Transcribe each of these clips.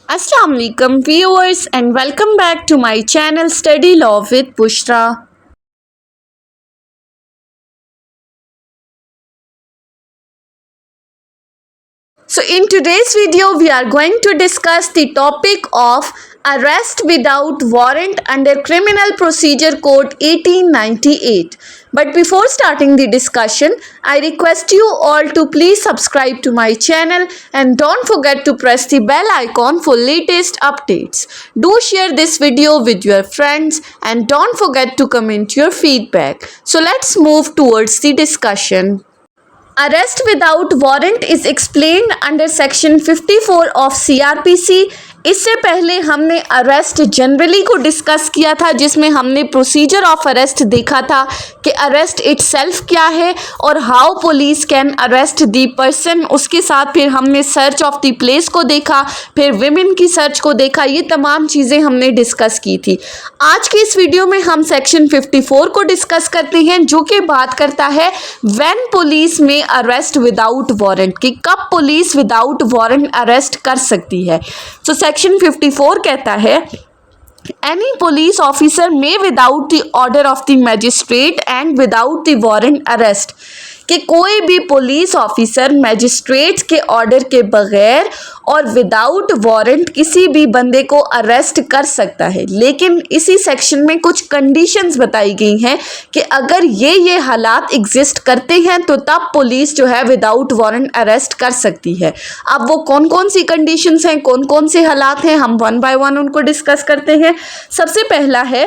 Assalamu alaikum viewers and welcome back to my channel Study Law with Bushra. So in today's video we are going to discuss the topic of arrest without warrant under Criminal Procedure Code 1898. But before starting the discussion, I request you all to please subscribe to my channel and don't forget to press the bell icon for latest updates. Do share this video with your friends and don't forget to comment your feedback. So let's move towards the discussion. Arrest without warrant is explained under section 54 of CRPC. इससे पहले हमने arrest generally को discuss किया था, जिसमें हमने procedure of arrest देखा था कि अरेस्ट इटसेल्फ क्या है और how police can arrest the person. उसके साथ फिर हमने सर्च ऑफ द प्लेस को देखा, फिर विमेन की सर्च को देखा। ये तमाम चीज़ें हमने डिस्कस की थी। आज के इस वीडियो में हम सेक्शन 54 को डिस्कस करते हैं, जो कि बात करता है व्हेन पुलिस में अरेस्ट विदाउट वारंट, कि कब पुलिस विदाउट वारंट अरेस्ट कर सकती है। तो सेक्शन 54 कहता है any police officer may without the order of the magistrate and without the warrant arrest, कि कोई भी पुलिस ऑफिसर मैजिस्ट्रेट के ऑर्डर के बगैर और विदाउट वारंट किसी भी बंदे को अरेस्ट कर सकता है। लेकिन इसी सेक्शन में कुछ कंडीशंस बताई गई हैं कि अगर ये हालात एग्जिस्ट करते हैं तो तब पुलिस जो है विदाउट वारंट अरेस्ट कर सकती है। अब वो कौन कौन सी कंडीशंस हैं, कौन कौन से हालात हैं, हम वन बाय वन उनको डिस्कस करते हैं। सबसे पहला है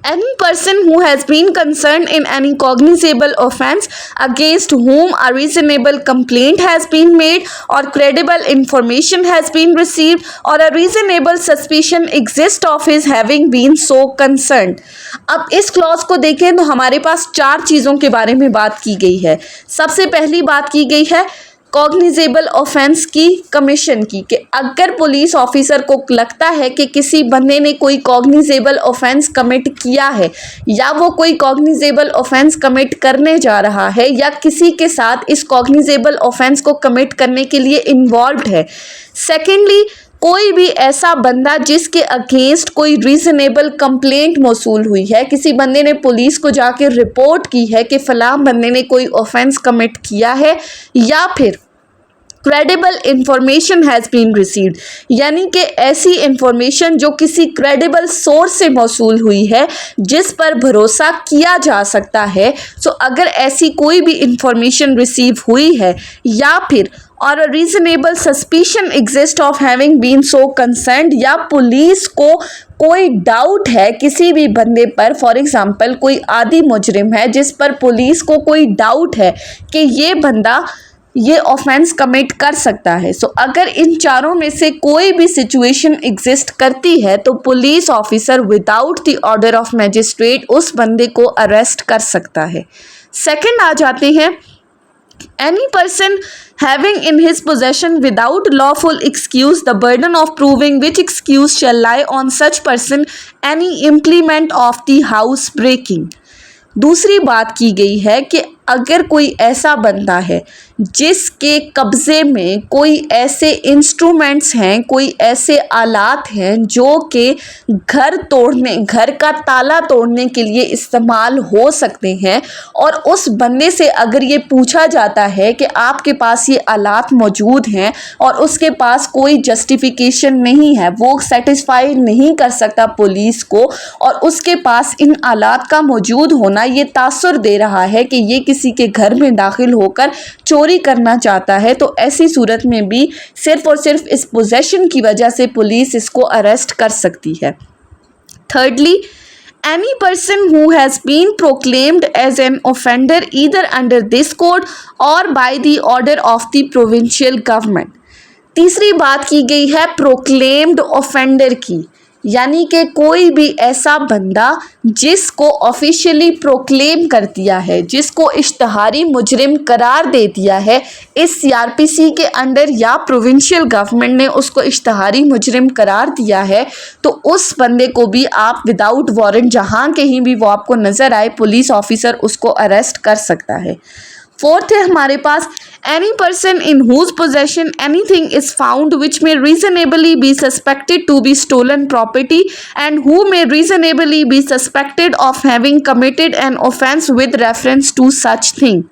any person who has been concerned in any cognizable offense against whom a reasonable complaint has been made or credible information has been received or a reasonable suspicion exists of his having been so concerned। अब इस clause को देखें तो हमारे पास चार चीज़ों के बारे में बात की गई है। सबसे पहली बात की गई है कॉग्निजेबल ऑफेंस की कमीशन की, कि अगर पुलिस ऑफिसर को लगता है कि किसी बंदे ने कोई कॉग्निजेबल ऑफेंस कमिट किया है या वो कोई कॉग्निजेबल ऑफेंस कमिट करने जा रहा है या किसी के साथ इस कॉग्निजेबल ऑफेंस को कमिट करने के लिए इन्वॉल्व्ड है। सेकेंडली, कोई भी ऐसा बंदा जिसके अगेंस्ट कोई रीजनेबल कंप्लेंट मौसूल हुई है, किसी बंदे ने पुलिस को जाके रिपोर्ट की है कि फलां बंदे ने कोई ऑफेंस कमिट किया है, या फिर credible information has been received, यानी कि ऐसी इंफॉर्मेशन जो किसी क्रेडिबल सोर्स से मौसूल हुई है जिस पर भरोसा किया जा सकता है। सो अगर ऐसी कोई भी इंफॉर्मेशन रिसीव हुई है या फिर or a reasonable suspicion exist of having been so concerned, या पुलिस को कोई डाउट है किसी भी बंदे पर, फॉर एग्जांपल कोई आदि मुजरिम है जिस पर पुलिस को कोई डाउट है कि ये बंदा ये ऑफेंस कमिट कर सकता है। सो अगर इन चारों में से कोई भी सिचुएशन एग्जिस्ट करती है तो police officer without the order of magistrate उस बंदे को अरेस्ट कर सकता है। सेकंड आ जाते हैं any person having in his possession without lawful excuse the burden of proving which excuse shall lie on such person any implement of the house breaking। दूसरी बात की गई है कि अगर कोई ऐसा बंदा है जिसके कब्ज़े में कोई ऐसे इंस्ट्रूमेंट्स हैं, कोई ऐसे आलात हैं जो कि घर का ताला तोड़ने के लिए इस्तेमाल हो सकते हैं, और उस बंदे से अगर ये पूछा जाता है कि आपके पास ये आलात मौजूद हैं और उसके पास कोई जस्टिफिकेशन नहीं है, वो सेटिस्फाई नहीं कर सकता पुलिस को, और उसके पास इन आलात का मौजूद होना ये तासुर दे रहा है कि ये किसी के घर में दाखिल होकर चोरी करना चाहता है, तो ऐसी सूरत में भी सिर्फ और सिर्फ इस पोजेशन की वजह से पुलिस इसको अरेस्ट कर सकती है। Thirdly, any person who has been proclaimed as an offender either under this code or by the order of the provincial government। तीसरी बात की गई है प्रोक्लेम्ड ऑफेंडर की, यानी कि कोई भी ऐसा बंदा जिसको ऑफिशियली प्रोक्लेम कर दिया है, जिसको इश्तहारी मुजरिम करार दे दिया है इस सीआरपीसी के अंडर या प्रोविंशियल गवर्नमेंट ने उसको इश्तहारी मुजरिम करार दिया है, तो उस बंदे को भी आप विदाउट वारंट जहाँ कहीं भी वो आपको नज़र आए पुलिस ऑफिसर उसको अरेस्ट कर सकता है। फोर्थ है हमारे पास any person in whose possession anything is found which may reasonably be suspected to be stolen property and who may reasonably be suspected of having committed an offence with reference to such thing.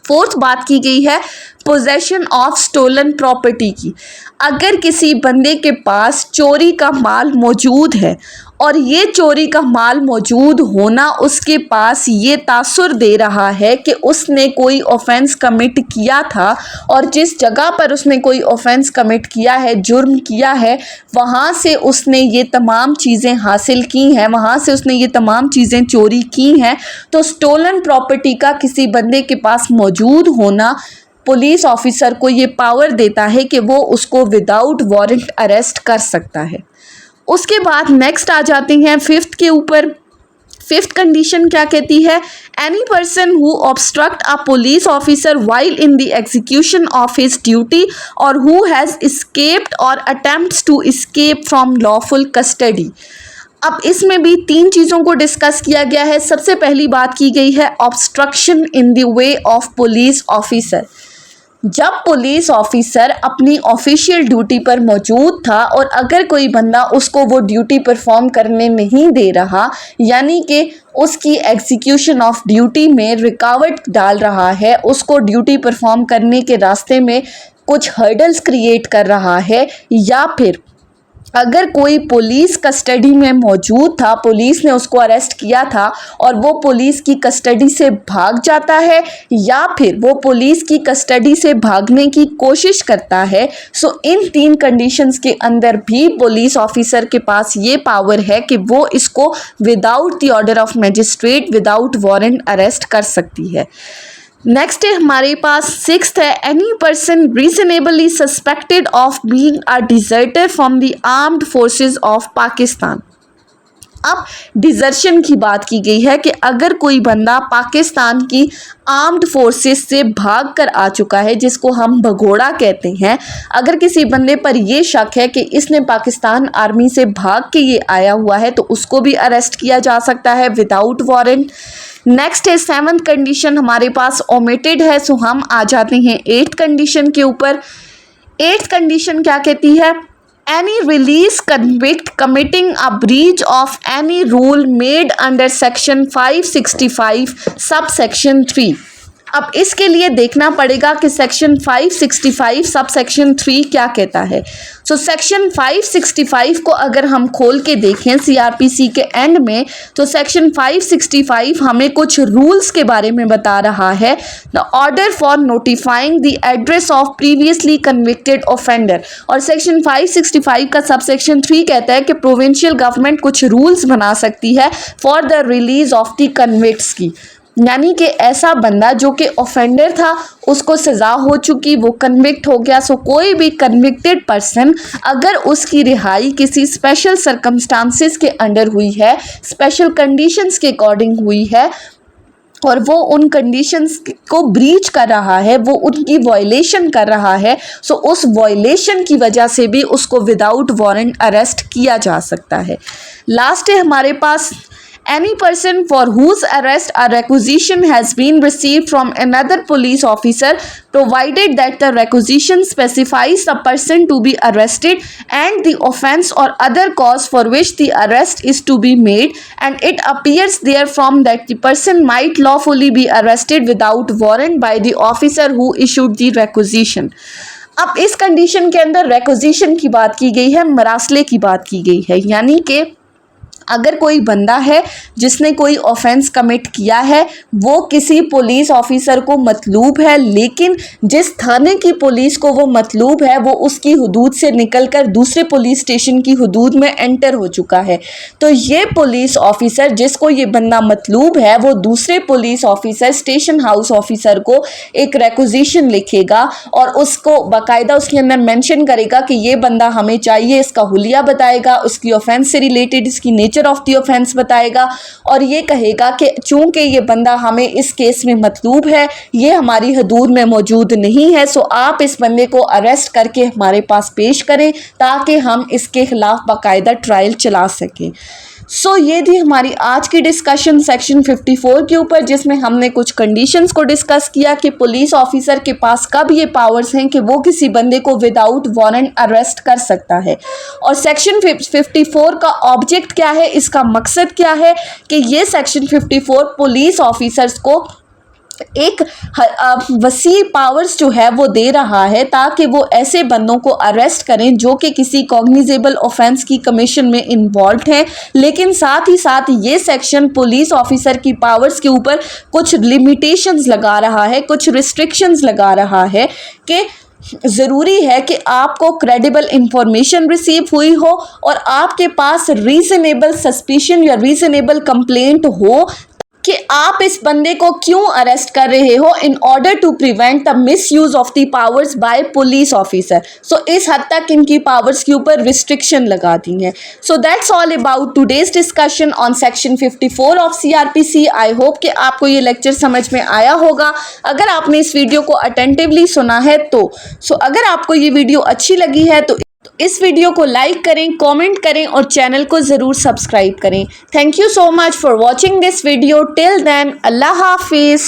Fourth बात की गई है possession of stolen property की। अगर किसी बंदे के पास चोरी का माल मौजूद है और ये चोरी का माल मौजूद होना उसके पास ये तासुर दे रहा है कि उसने कोई ऑफेंस कमिट किया था और जिस जगह पर उसने कोई ऑफेंस कमिट किया है, जुर्म किया है, वहाँ से उसने ये तमाम चीज़ें हासिल की हैं, वहाँ से उसने ये तमाम चीज़ें चोरी की हैं, तो स्टोलन प्रॉपर्टी का किसी बंदे के पास मौजूद होना पुलिस ऑफिसर को ये पावर देता है कि वो उसको विदाउट वारंट अरेस्ट कर सकता है। उसके बाद नेक्स्ट आ जाते हैं फिफ्थ के ऊपर। फिफ्थ कंडीशन क्या कहती है? Any person who obstruct a police officer while in the execution of his duty or who has escaped or attempts to escape from lawful custody. अब इसमें भी तीन चीज़ों को डिस्कस किया गया है। सबसे पहली बात की गई है obstruction in the way of police officer. जब पुलिस ऑफिसर अपनी ऑफिशियल ड्यूटी पर मौजूद था और अगर कोई बंदा उसको वो ड्यूटी परफॉर्म करने नहीं दे रहा, यानी कि उसकी एग्जीक्यूशन ऑफ ड्यूटी में रुकावट डाल रहा है, उसको ड्यूटी परफॉर्म करने के रास्ते में कुछ हर्डल्स क्रिएट कर रहा है, या फिर अगर कोई पुलिस कस्टडी में मौजूद था, पुलिस ने उसको अरेस्ट किया था और वो पुलिस की कस्टडी से भाग जाता है या फिर वो पुलिस की कस्टडी से भागने की कोशिश करता है, सो इन तीन कंडीशंस के अंदर भी पुलिस ऑफिसर के पास ये पावर है कि वो इसको without the order of magistrate, without warrant arrest कर सकती है। नेक्स्ट है हमारे पास सिक्स्थ है any person reasonably suspected of being a deserter from the armed forces of Pakistan. अब डिजर्शन की बात की गई है कि अगर कोई बंदा पाकिस्तान की आर्म्ड फोर्सेस से भाग कर आ चुका है, जिसको हम भगोड़ा कहते हैं, अगर किसी बंदे पर यह शक है कि इसने पाकिस्तान आर्मी से भाग के ये आया हुआ है, तो उसको भी अरेस्ट किया जा सकता है विदाउट वारंट। नेक्स्ट है सेवंथ कंडीशन हमारे पास ओमिटेड है, सो हम आ जाते हैं एट्थ कंडीशन के ऊपर। एट्थ कंडीशन क्या कहती है? Any release convict committing a breach of any rule made under section 565 sub section 3। अब इसके लिए देखना पड़ेगा कि सेक्शन 565 सब सेक्शन 3 क्या कहता है। सो सेक्शन 565 को अगर हम खोल के देखें सीआरपीसी के एंड में, तो सेक्शन 565 हमें कुछ रूल्स के बारे में बता रहा है। The order for notifying the address of previously convicted offender, और सेक्शन 565 का सब सेक्शन 3 कहता है कि प्रोविंशियल गवर्नमेंट कुछ रूल्स बना सकती है for the release of the convicts की, यानी कि ऐसा बंदा जो कि ऑफेंडर था, उसको सज़ा हो चुकी, वो कन्विक्ट हो गया, सो कोई भी कन्विक्टेड पर्सन अगर उसकी रिहाई किसी स्पेशल सर्कमस्टांसिस के अंडर हुई है, स्पेशल कंडीशंस के अकॉर्डिंग हुई है, और वो उन कंडीशंस को ब्रीच कर रहा है, वो उनकी वायलेशन कर रहा है, सो उस वायलेशन की वजह से भी उसको विदाउट वारंट अरेस्ट किया जा सकता है। लास्ट है हमारे पास any person for whose arrest a requisition has been received from another police officer, provided that the requisition specifies the person to be arrested and the offence or other cause for which the arrest is to be made, and it appears therefrom that the person might lawfully be arrested without warrant by the officer who issued the requisition। अब इस condition के अंदर requisition की बात की गई है, मरासले की बात की गई है, यानी कि अगर कोई बंदा है जिसने कोई ऑफेंस कमिट किया है, वो किसी पुलिस ऑफिसर को मतलूब है, लेकिन जिस थाने की पुलिस को वो मतलूब है वो उसकी हुदूद से निकलकर दूसरे पुलिस स्टेशन की हुदूद में एंटर हो चुका है, तो ये पुलिस ऑफिसर जिसको ये बंदा मतलूब है, वो दूसरे police officer, station house officer को एक रेक्विजिशन लिखेगा और उसको बाकायदा उसके अंदर मेंशन करेगा कि ये बंदा हमें चाहिए, इसका हुलिया बताएगा, उसकी ऑफेंस से रिलेटेड इसकी नेचर ऑफ द ऑफेंस बताएगा, और ये कहेगा कि चूंकि ये बंदा हमें इस केस में मतलूब है, ये हमारी हदूद में मौजूद नहीं है, सो आप इस बंदे को अरेस्ट करके हमारे पास पेश करें ताकि हम इसके खिलाफ बाकायदा ट्रायल चला सकें। सो ये थी हमारी आज की डिस्कशन सेक्शन 54 के ऊपर, जिसमें हमने कुछ कंडीशंस को डिस्कस किया कि पुलिस ऑफिसर के पास कब ये पावर्स हैं कि वो किसी बंदे को विदाउट वारंट अरेस्ट कर सकता है, और सेक्शन 54 का ऑब्जेक्ट क्या है, इसका मकसद क्या है कि ये सेक्शन 54 पुलिस ऑफिसर्स को एक वसी पावर्स जो है वो दे रहा है ताकि वो ऐसे बंदों को अरेस्ट करें जो कि किसी कॉग्निजेबल ऑफेंस की कमीशन में इन्वॉल्व हैं। लेकिन साथ ही साथ ये सेक्शन पुलिस ऑफिसर की पावर्स के ऊपर कुछ लिमिटेशंस लगा रहा है, कुछ रिस्ट्रिक्शंस लगा रहा है कि ज़रूरी है कि आपको क्रेडिबल इंफॉर्मेशन रिसीव हुई हो और आपके पास रीजनेबल सस्पिशन या रीजनेबल कंप्लेंट हो कि आप इस बंदे को क्यों अरेस्ट कर रहे हो, in order to prevent the misuse of the powers by police officer. So इस हद तक इनकी पावर्स के ऊपर रिस्ट्रिक्शन लगा दी है। So that's all about today's discussion on section 54 of CRPC। I hope कि आपको ये लेक्चर समझ में आया होगा अगर आपने इस वीडियो को अटेंटिवली सुना है तो। अगर आपको ये वीडियो अच्छी लगी है तो इस वीडियो को लाइक करें, कमेंट करें और चैनल को ज़रूर सब्सक्राइब करें। Thank you so much for watching this video. Till then, अल्लाह हाफिज़।